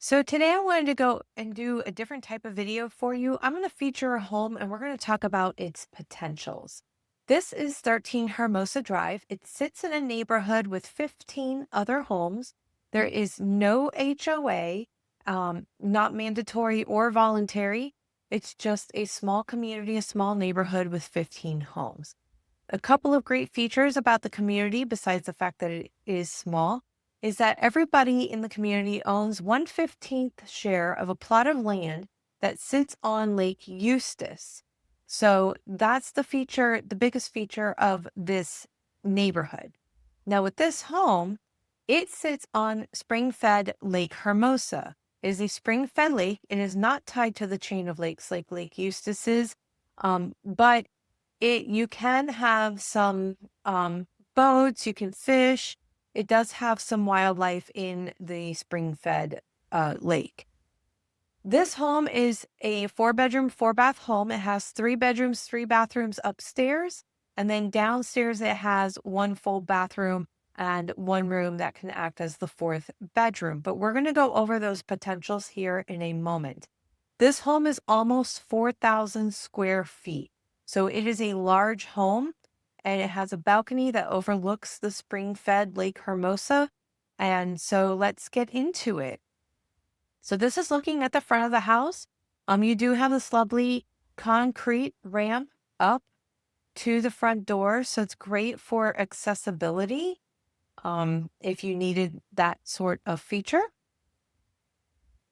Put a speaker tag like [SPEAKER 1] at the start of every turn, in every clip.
[SPEAKER 1] So today I wanted to go and do a different type of video for you. I'm going to feature a home and we're going to talk about its potentials. This is 13 Hermosa Drive. It sits in a neighborhood with 15 other homes. There is no HOA, not mandatory or voluntary. It's just a small community, a small neighborhood with 15 homes. A couple of great features about the community, besides the fact that it is small, is that everybody in the community owns 1/15th share of a plot of land that sits on Lake Eustis. So that's the feature, the biggest feature of this neighborhood. Now, with this home, it sits on spring-fed Lake Hermosa. It is a spring-fed lake. It is not tied to the chain of lakes like Lake Eustis is, but you can have some boats, you can fish. It does have some wildlife in the spring-fed lake. This home is a 4-bedroom, 4-bath home. It has 3 bedrooms, 3 bathrooms upstairs, and then downstairs it has 1 full bathroom and 1 room that can act as the 4th bedroom. But we're going to go over those potentials here in a moment. This home is almost 4,000 square feet. So it is a large home and it has a balcony that overlooks the spring-fed Lake Hermosa. And so let's get into it. So this is looking at the front of the house. You do have this lovely concrete ramp up to the front door. So it's great for accessibility, if you needed that sort of feature.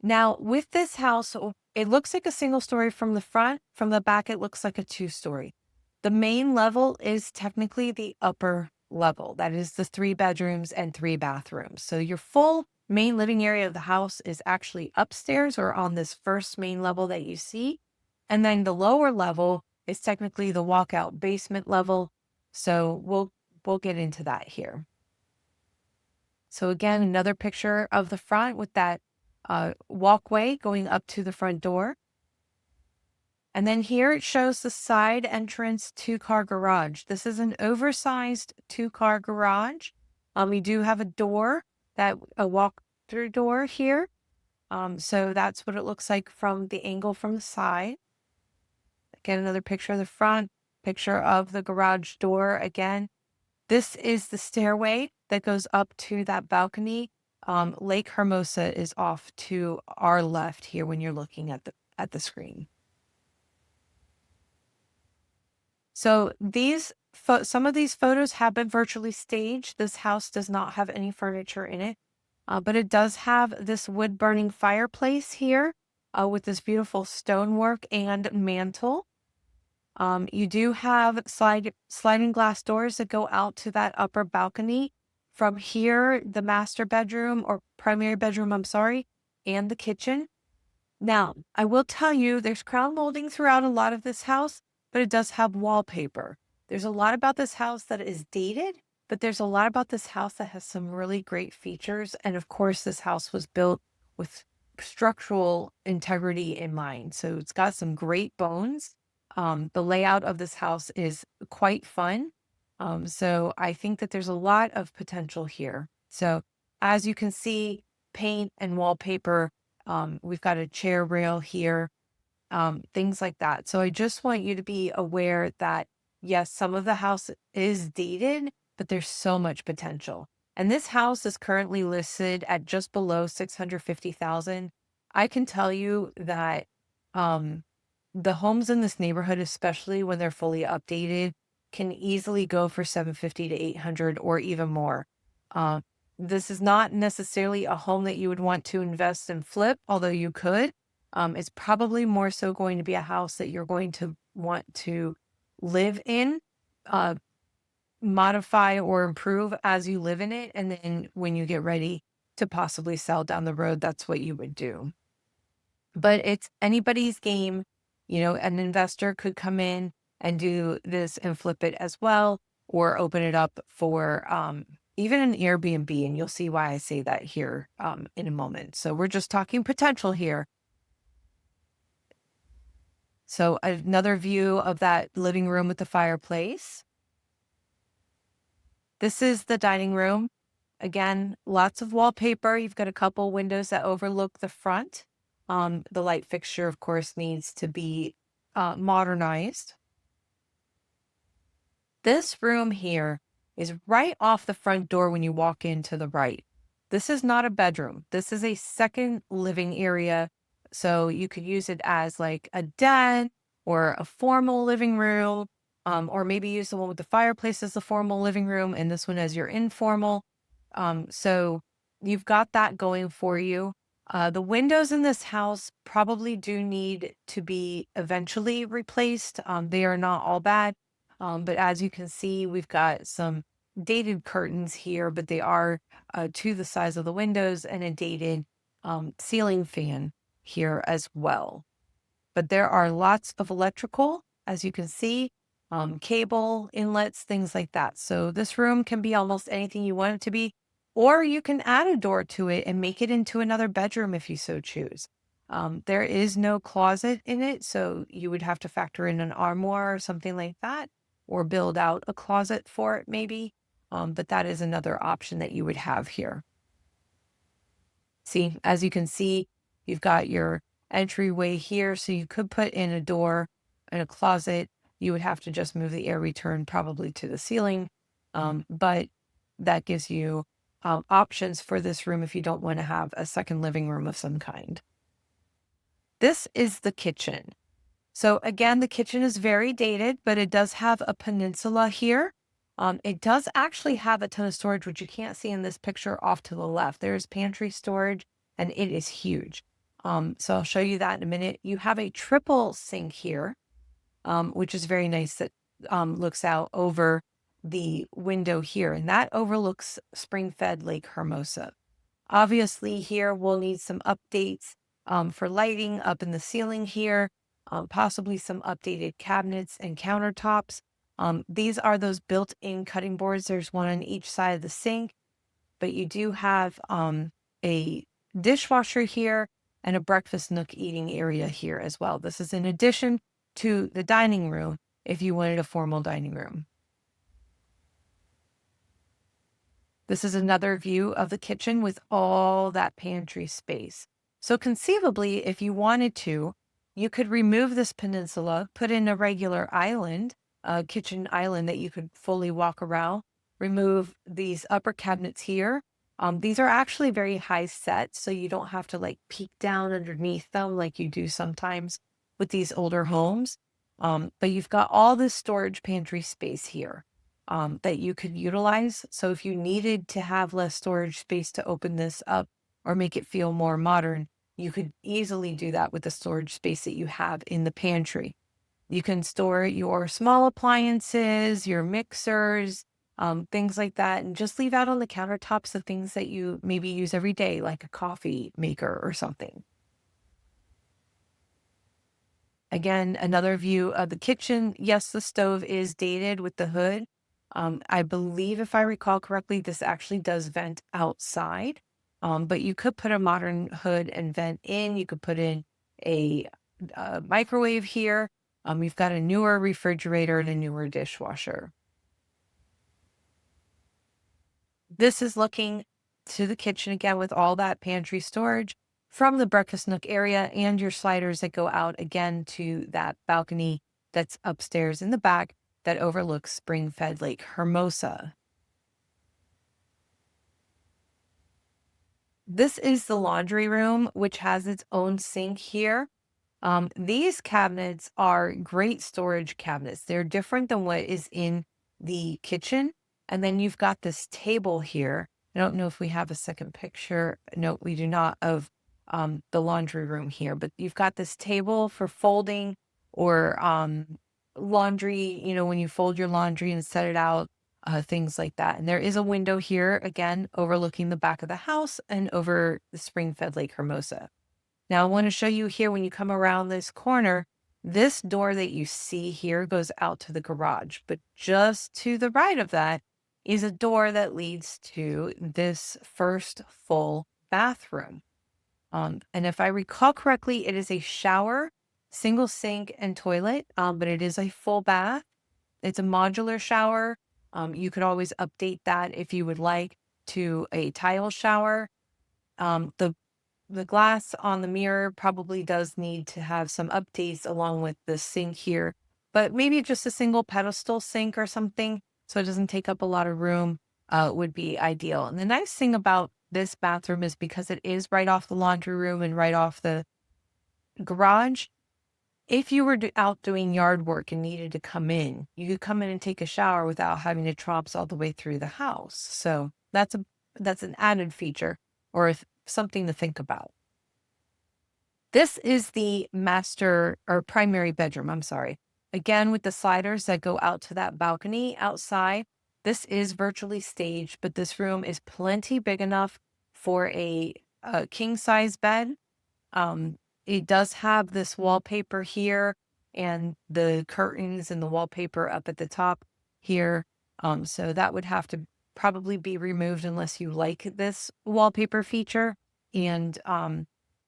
[SPEAKER 1] Now, with this house, it looks like a single story from the front. From the back, it looks like a 2-story. The main level is technically the upper level. That is the 3 bedrooms and 3 bathrooms. So your full main living area of the house is actually upstairs or on this first main level that you see. And then the lower level is technically the walkout basement level. So we'll get into that here. So again, another picture of the front with that walkway going up to the front door. And then here it shows the side entrance 2-car garage. This is an oversized 2-car garage. We do have a door, a walk-through door here. So that's what it looks like from the angle from the side. Again, another picture of the front, picture of the garage door again. This is the stairway that goes up to that balcony. Lake Hermosa is off to our left here when you're looking at the screen. So some of these photos have been virtually staged. This house does not have any furniture in it, but it does have this wood burning fireplace here with this beautiful stonework and mantle. You do have sliding glass doors that go out to that upper balcony. From here, the master bedroom or primary bedroom, I'm sorry, and the kitchen. Now, I will tell you, there's crown molding throughout a lot of this house, but it does have wallpaper. There's a lot about this house that is dated, but there's a lot about this house that has some really great features. And of course, this house was built with structural integrity in mind. So it's got some great bones. The layout of this house is quite fun. So I think that there's a lot of potential here. So as you can see, paint and wallpaper, we've got a chair rail here, things like that. So I just want you to be aware that, yes, some of the house is dated, but there's so much potential. And this house is currently listed at just below 650,000. I can tell you that the homes in this neighborhood, especially when they're fully updated, can easily go for 750 to 800 or even more. This is not necessarily a home that you would want to invest and flip, although you could. It's probably more so going to be a house that you're going to want to live in, modify or improve as you live in it. And then when you get ready to possibly sell down the road, that's what you would do. But it's anybody's game. An investor could come in and do this and flip it as well, or open it up for even an Airbnb. And you'll see why I say that here in a moment. So we're just talking potential here. So another view of that living room with the fireplace. This is the dining room. Again, lots of wallpaper. You've got a couple windows that overlook the front. The light fixture, of course, needs to be modernized. This room here is right off the front door when you walk in to the right. This is not a bedroom. This is a second living area. So you could use it as like a den or a formal living room, or maybe use the one with the fireplace as the formal living room and this one as your informal. So you've got that going for you. The windows in this house probably do need to be eventually replaced. They are not all bad. But as you can see, we've got some dated curtains here, but they are to the size of the windows, and a dated ceiling fan here as well. But there are lots of electrical, as you can see, cable inlets, things like that. So this room can be almost anything you want it to be, or you can add a door to it and make it into another bedroom if you so choose. There is no closet in it, so you would have to factor in an armoire or something like that, or build out a closet for it maybe. But that is another option that you would have here. See, as you can see, you've got your entryway here, so you could put in a door and a closet. You would have to just move the air return probably to the ceiling, but that gives you options for this room if you don't want to have a second living room of some kind. This is the kitchen. So again, the kitchen is very dated, but it does have a peninsula here. It does actually have a ton of storage, which you can't see in this picture off to the left. There's pantry storage, and it is huge. So I'll show you that in a minute. You have a triple sink here, which is very nice, that looks out over the window here, and that overlooks spring-fed Lake Hermosa. Obviously, here we'll need some updates for lighting up in the ceiling here, possibly some updated cabinets and countertops. These are those built-in cutting boards. There's one on each side of the sink, but you do have a dishwasher here and a breakfast nook eating area here as well. This is in addition to the dining room if you wanted a formal dining room. This is another view of the kitchen with all that pantry space. So conceivably, if you wanted to, you could remove this peninsula, put in a regular island, a kitchen island that you could fully walk around, remove these upper cabinets here. These are actually very high set, so you don't have to like peek down underneath them like you do sometimes with these older homes. But you've got all this storage pantry space here that you could utilize. So if you needed to have less storage space to open this up or make it feel more modern, you could easily do that with the storage space that you have in the pantry. You can store your small appliances, your mixers, things like that, and just leave out on the countertops the things that you maybe use every day, like a coffee maker or something. Again, another view of the kitchen. Yes, the stove is dated with the hood. I believe, if I recall correctly, this actually does vent outside, but you could put a modern hood and vent in. You could put in a microwave here. You've got a newer refrigerator and a newer dishwasher. This is looking to the kitchen again with all that pantry storage from the breakfast nook area and your sliders that go out again to that balcony that's upstairs in the back that overlooks spring-fed Lake Hermosa. This is the laundry room, which has its own sink here. These cabinets are great storage cabinets. They're different than what is in the kitchen. And then you've got this table here. I don't know if we have a second picture. No, we do not, of the laundry room here, but you've got this table for folding or laundry, when you fold your laundry and set it out, things like that. And there is a window here, again, overlooking the back of the house and over the spring-fed Lake Hermosa. Now, I want to show you here when you come around this corner, this door that you see here goes out to the garage, but just to the right of that is a door that leads to this first full bathroom. And if I recall correctly, it is a shower, single sink, and toilet, but it is a full bath. It's a modular shower. You could always update that if you would like. to a tile shower. The glass on the mirror probably does need to have some updates along with the sink here, but maybe just a single pedestal sink or something so it doesn't take up a lot of room would be ideal. And the nice thing about this bathroom is because it is right off the laundry room and right off the garage. If you were out doing yard work and needed to come in, you could come in and take a shower without having to tromps all the way through the house. So that's an added feature or something to think about. This is the master or primary bedroom, I'm sorry. Again, with the sliders that go out to that balcony outside. This is virtually staged, but this room is plenty big enough for a king size bed. Um, it does have this wallpaper here and the curtains and the wallpaper up at the top here. So that would have to probably be removed unless you like this wallpaper feature. And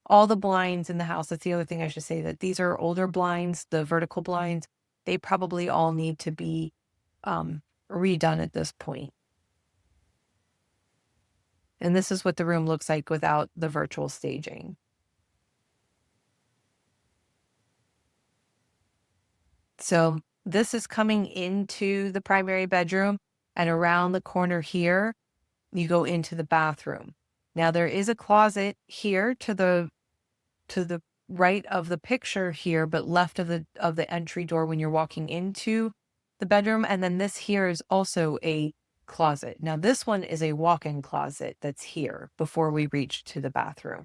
[SPEAKER 1] all the blinds in the house, that's the other thing I should say, that these are older blinds, the vertical blinds, they probably all need to be redone at this point. And this is what the room looks like without the virtual staging. So this is coming into the primary bedroom, and around the corner here, you go into the bathroom. Now there is a closet here to the right of the picture here, but left of the entry door when you're walking into the bedroom. And then this here is also a closet. Now this one is a walk-in closet that's here before we reach to the bathroom.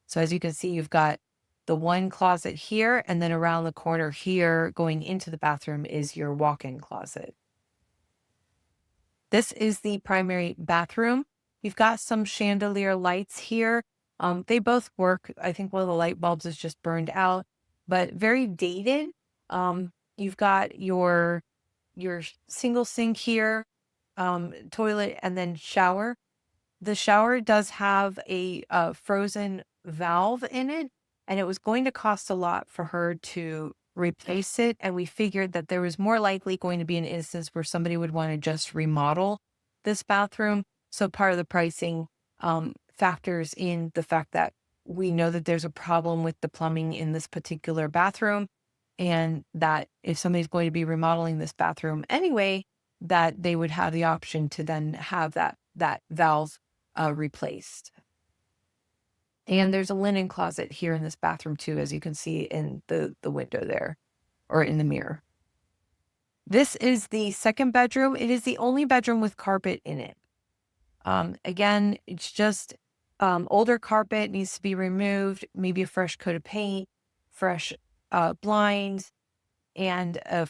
[SPEAKER 1] So as you can see, you've got the one closet here, and then around the corner here going into the bathroom is your walk-in closet. This is the primary bathroom. You've got some chandelier lights here. They both work. I think one of the light bulbs is just burned out, but very dated. You've got your single sink here, toilet, and then shower. The shower does have a frozen valve in it, and it was going to cost a lot for her to replace it. And we figured that there was more likely going to be an instance where somebody would want to just remodel this bathroom. So part of the pricing factors in the fact that we know that there's a problem with the plumbing in this particular bathroom, and that if somebody's going to be remodeling this bathroom anyway, that they would have the option to then have that valve replaced. And there's a linen closet here in this bathroom too, as you can see in the window there, or in the mirror. This is the second bedroom. It is the only bedroom with carpet in it. Again, it's just older carpet needs to be removed, maybe a fresh coat of paint, fresh blinds, and a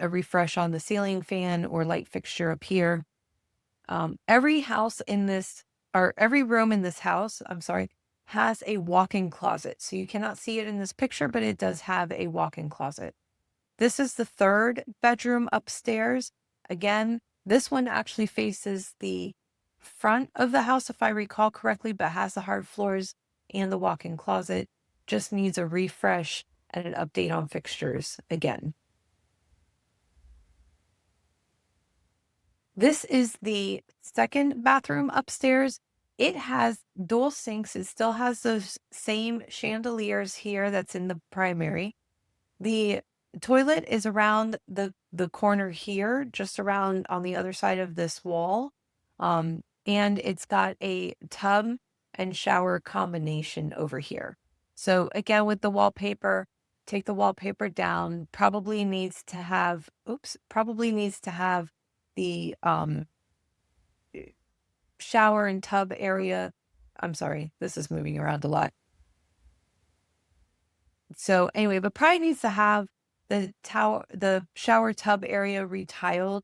[SPEAKER 1] refresh on the ceiling fan or light fixture up here. Every room in this house, I'm sorry, has a walk-in closet. So you cannot see it in this picture, but it does have a walk-in closet. This is the third bedroom upstairs. Again, this one actually faces the front of the house, if I recall correctly, but has the hard floors and the walk-in closet. Just needs a refresh and an update on fixtures again. This is the second bathroom upstairs. It has dual sinks. It still has those same chandeliers here that's in the primary. The toilet is around the corner here, just around on the other side of this wall. And it's got a tub and shower combination over here. So again, with the wallpaper, take the wallpaper down. Probably needs to have the shower and tub area. I'm sorry, this is moving around a lot. So anyway, but probably needs to have the shower tub area retiled,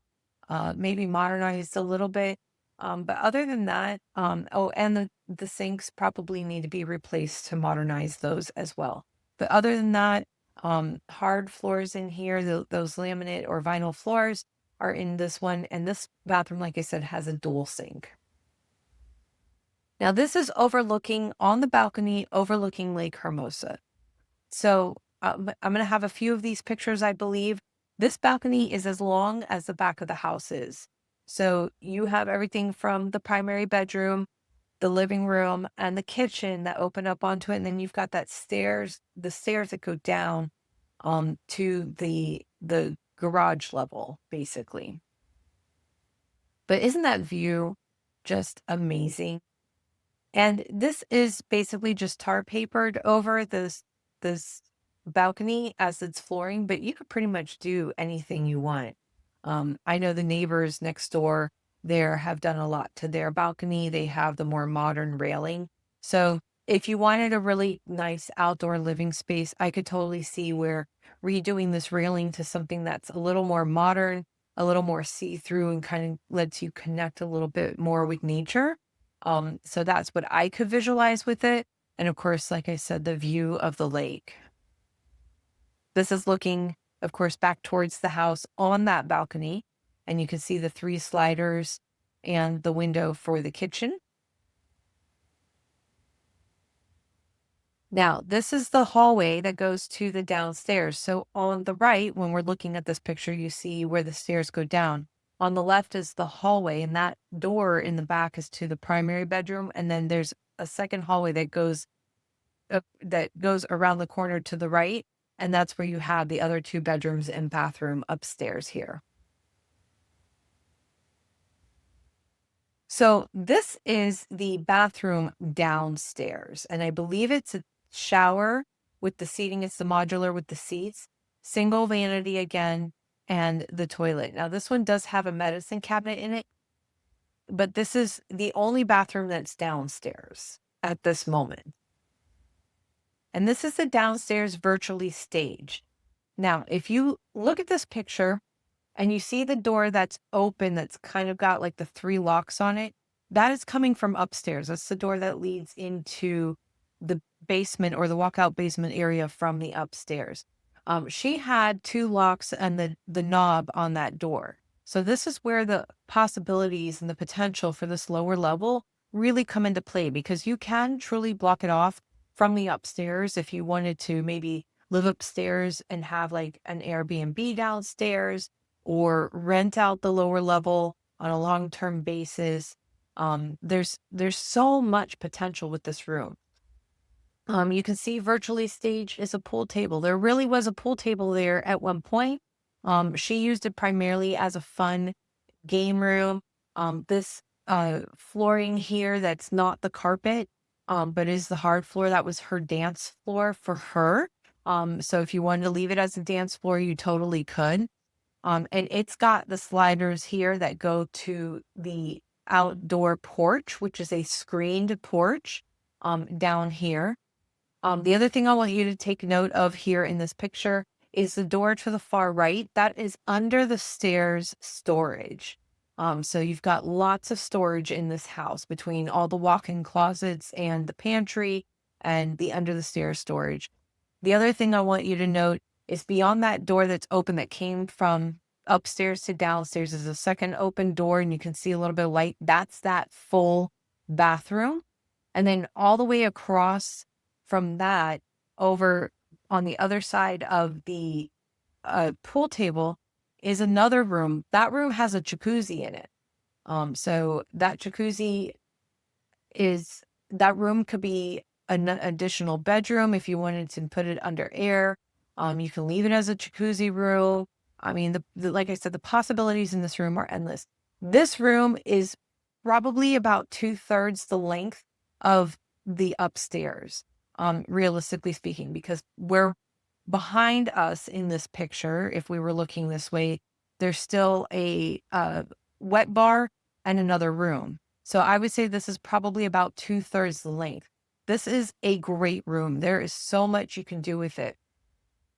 [SPEAKER 1] maybe modernized a little bit. But other than that, and the sinks probably need to be replaced to modernize those as well. But other than that, hard floors in here, those laminate or vinyl floors are in this one. And this bathroom, like I said, has a dual sink. Now this is overlooking on the balcony, overlooking Lake Hermosa. So I'm going to have a few of these pictures, I believe. This balcony is as long as the back of the house is. So you have everything from the primary bedroom, the living room, and the kitchen that open up onto it. And then you've got the stairs that go down to the garage level, basically. But isn't that view just amazing? And this is basically just tar papered over this balcony as its flooring, but you could pretty much do anything you want. I know the neighbors next door there have done a lot to their balcony. They have the more modern railing. So if you wanted a really nice outdoor living space, I could totally see where redoing this railing to something that's a little more modern, a little more see-through, and kind of lets you connect a little bit more with nature. So that's what I could visualize with it. And of course, like I said, the view of the lake. This is looking, of course, back towards the house on that balcony. And you can see the 3 sliders and the window for the kitchen. Now, this is the hallway that goes to the downstairs. So on the right, when we're looking at this picture, you see where the stairs go down. On the left is the hallway, and that door in the back is to the primary bedroom. And then there's a second hallway that goes around the corner to the right, and that's where you have the other 2 bedrooms and bathroom upstairs here. So this is the bathroom downstairs, and I believe it's a shower with the seating. It's the modular with the seats, single vanity again, and the toilet. Now this one does have a medicine cabinet in it, but this is the only bathroom that's downstairs at this moment. And this is the downstairs virtually staged. Now, if you look at this picture and you see the door that's open, that's kind of got like the 3 locks on it, that is coming from upstairs. That's the door that leads into the basement or the walkout basement area from the upstairs. She had 2 locks and the knob on that door. So this is where the possibilities and the potential for this lower level really come into play, because you can truly block it off from the upstairs if you wanted to maybe live upstairs and have like an Airbnb downstairs, or rent out the lower level on a long-term basis. There's so much potential with this room. You can see virtually staged is a pool table. There really was a pool table there at one point. She used it primarily as a fun game room. This flooring here that's not the carpet, but is the hard floor. That was her dance floor for her. So if you wanted to leave it as a dance floor, you totally could. And it's got the sliders here that go to the outdoor porch, which is a screened porch down here. The other thing I want you to take note of here in this picture is the door to the far right. That is under the stairs storage. So you've got lots of storage in this house between all the walk-in closets and the pantry and the under the stairs storage. The other thing I want you to note is beyond that door that's open that came from upstairs to downstairs is a second open door, and you can see a little bit of light. That's that full bathroom. And then all the way across from that over on the other side of the pool table is another room. That room has a jacuzzi in it. So that jacuzzi is that room could be an additional bedroom if you wanted to put it under air. You can leave it as a jacuzzi room. I mean, like I said, the possibilities in this room are endless. This room is probably about 2/3 the length of the upstairs, realistically speaking, because we're behind us in this picture. If we were looking this way, there's still a wet bar and another room. So I would say this is probably about 2/3 the length. This is a great room. There is so much you can do with it.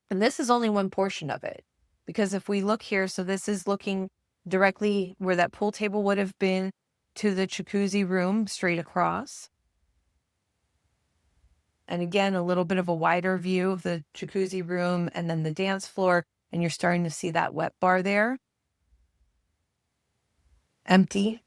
[SPEAKER 1] And this is only one portion of it. Because if we look here, so this is looking directly where that pool table would have been to the jacuzzi room straight across. And again, a little bit of a wider view of the jacuzzi room and then the dance floor. And you're starting to see that wet bar there. Empty.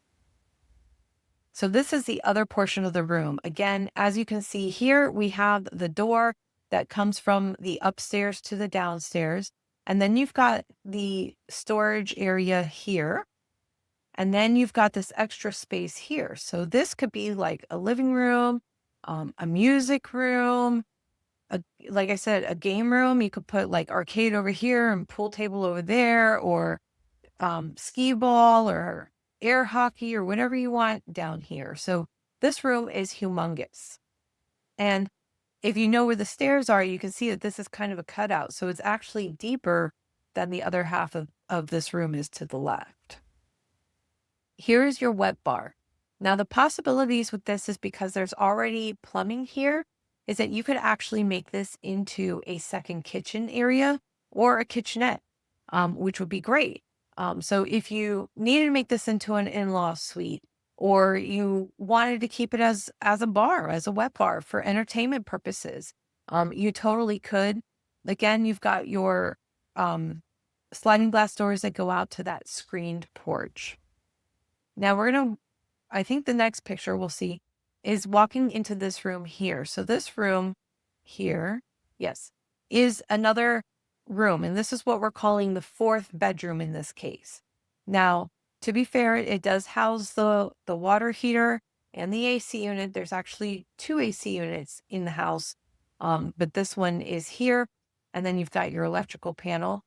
[SPEAKER 1] So this is the other portion of the room. Again, as you can see here, we have the door that comes from the upstairs to the downstairs. And then you've got the storage area here. And then you've got this extra space here. So this could be like a living room, a music room, like I said, a game room. You could put like arcade over here and pool table over there, or skee ball or air hockey or whatever you want down here. So this room is humongous. And if you know where the stairs are, you can see that this is kind of a cutout. So it's actually deeper than the other half of this room is to the left. Here is your wet bar. Now, the possibilities with this is because there's already plumbing here, is that you could actually make this into a second kitchen area or a kitchenette, which would be great. So if you needed to make this into an in-law suite, or you wanted to keep it as a bar, as a wet bar for entertainment purposes, you totally could. Again, you've got your sliding glass doors that go out to that screened porch. Now I think the next picture we'll see is walking into this room here. So this room here, yes, is another room. And this is what we're calling the fourth bedroom in this case. Now, to be fair, it does house the water heater and the AC unit. There's actually two AC units in the house, but this one is here. And then you've got your electrical panel.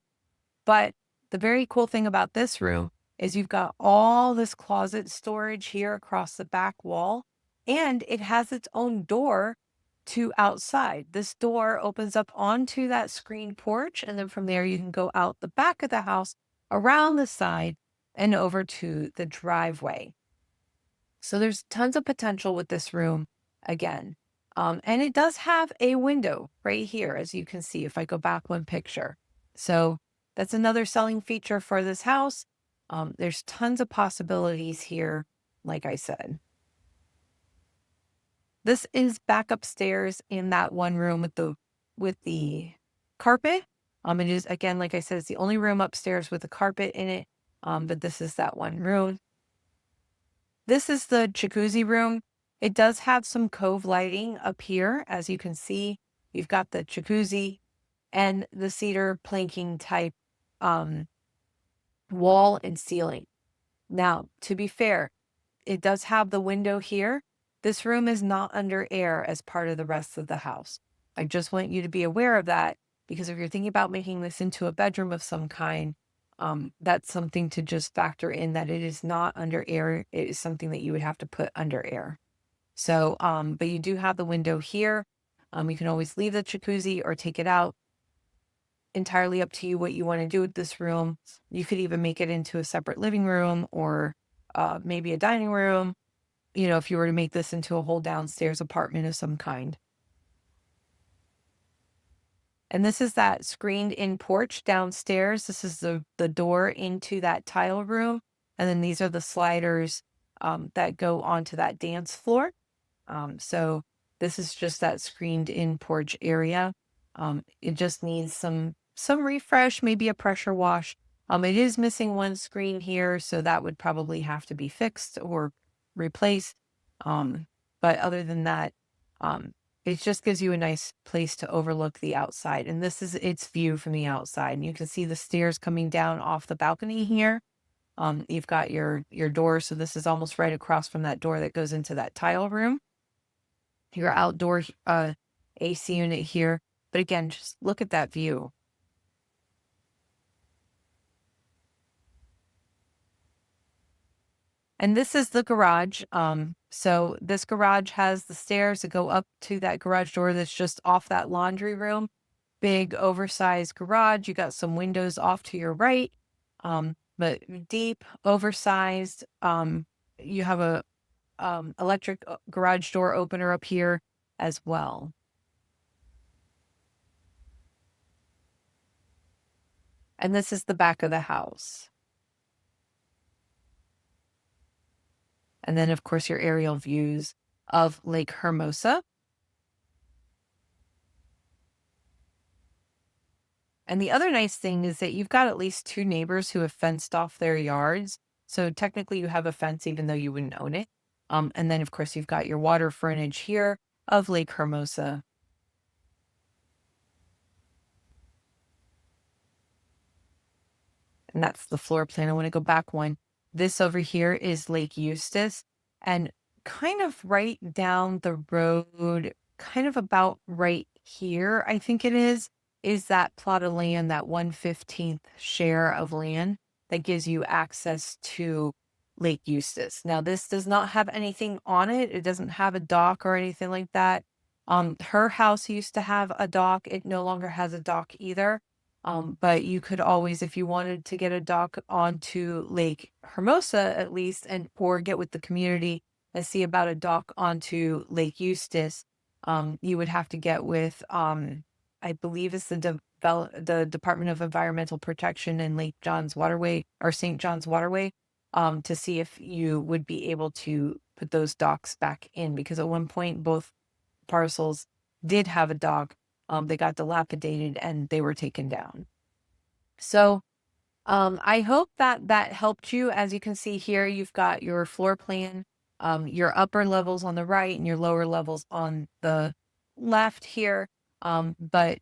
[SPEAKER 1] But the very cool thing about this room is you've got all this closet storage here across the back wall, and it has its own door to outside. This door opens up onto that screened porch, and then from there you can go out the back of the house, around the side, and over to the driveway. So there's tons of potential with this room again. And it does have a window right here, as you can see, if I go back one picture. So that's another selling feature for this house. There's tons of possibilities here, like I said. This is back upstairs in that one room with the carpet. It is, again, like I said, it's the only room upstairs with a carpet in it. But this is that one room. This is the jacuzzi room. It does have some cove lighting up here. As you can see, you've got the jacuzzi and the cedar planking type wall and ceiling. Now, to be fair, it does have the window here. This room is not under air as part of the rest of the house. I just want you to be aware of that, because if you're thinking about making this into a bedroom of some kind, that's something to just factor in, that it is not under air. It is something that you would have to put under air. So, but you do have the window here. You can always leave the jacuzzi or take it out. Entirely up to you what you want to do with this room. You could even make it into a separate living room, or maybe a dining room, if you were to make this into a whole downstairs apartment of some kind. And this is that screened in porch downstairs. This is the door into that tile room. And then these are the sliders that go onto that dance floor. So this is just that screened in porch area. It just needs some refresh, maybe a pressure wash. It is missing one screen here, so that would probably have to be fixed or replaced. But other than that, it just gives you a nice place to overlook the outside. And this is its view from the outside. And you can see the stairs coming down off the balcony here. You've got your door. So this is almost right across from that door that goes into that tile room. Your outdoor AC unit here. But again, just look at that view. And this is the garage. So this garage has the stairs that go up to that garage door that's just off that laundry room. Big oversized garage. You got some windows off to your right, but deep, oversized. You have a electric garage door opener up here as well. And this is the back of the house. And then, of course, your aerial views of Lake Hermosa. And the other nice thing is that you've got at least two neighbors who have fenced off their yards. So technically you have a fence even though you wouldn't own it. And then, of course, you've got your water frontage here of Lake Hermosa. And that's the floor plan. I want to go back one. This over here is Lake Eustis, and kind of right down the road, kind of about right here, I think it is that plot of land, that 1/15th share of land that gives you access to Lake Eustis. Now, this does not have anything on it. It doesn't have a dock or anything like that. Her house used to have a dock. It no longer has a dock either. But you could always, if you wanted to get a dock onto Lake Hermosa at least, and or get with the community and see about a dock onto Lake Eustis, you would have to get with I believe it's the Department of Environmental Protection and Lake John's Waterway or St. John's Waterway, to see if you would be able to put those docks back in, because at one point both parcels did have a dock. They got dilapidated and they were taken down. So I hope that that helped you. As you can see here, you've got your floor plan, your upper levels on the right and your lower levels on the left here. But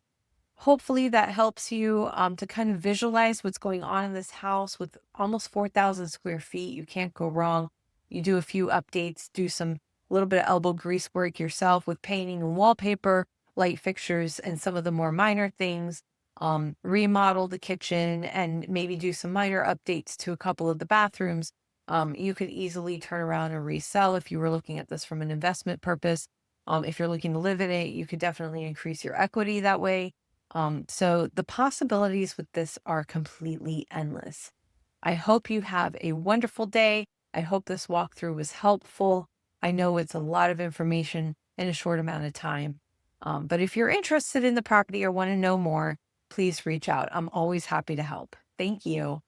[SPEAKER 1] hopefully that helps you to kind of visualize what's going on in this house with almost 4,000 square feet. You can't go wrong. You do a few updates, do some little bit of elbow grease work yourself with painting and wallpaper, light fixtures, and some of the more minor things. Remodel the kitchen and maybe do some minor updates to a couple of the bathrooms. You could easily turn around and resell if you were looking at this from an investment purpose. If you're looking to live in it, you could definitely increase your equity that way. So the possibilities with this are completely endless. I hope you have a wonderful day. I hope this walkthrough was helpful. I know it's a lot of information in a short amount of time. But if you're interested in the property or want to know more, please reach out. I'm always happy to help. Thank you.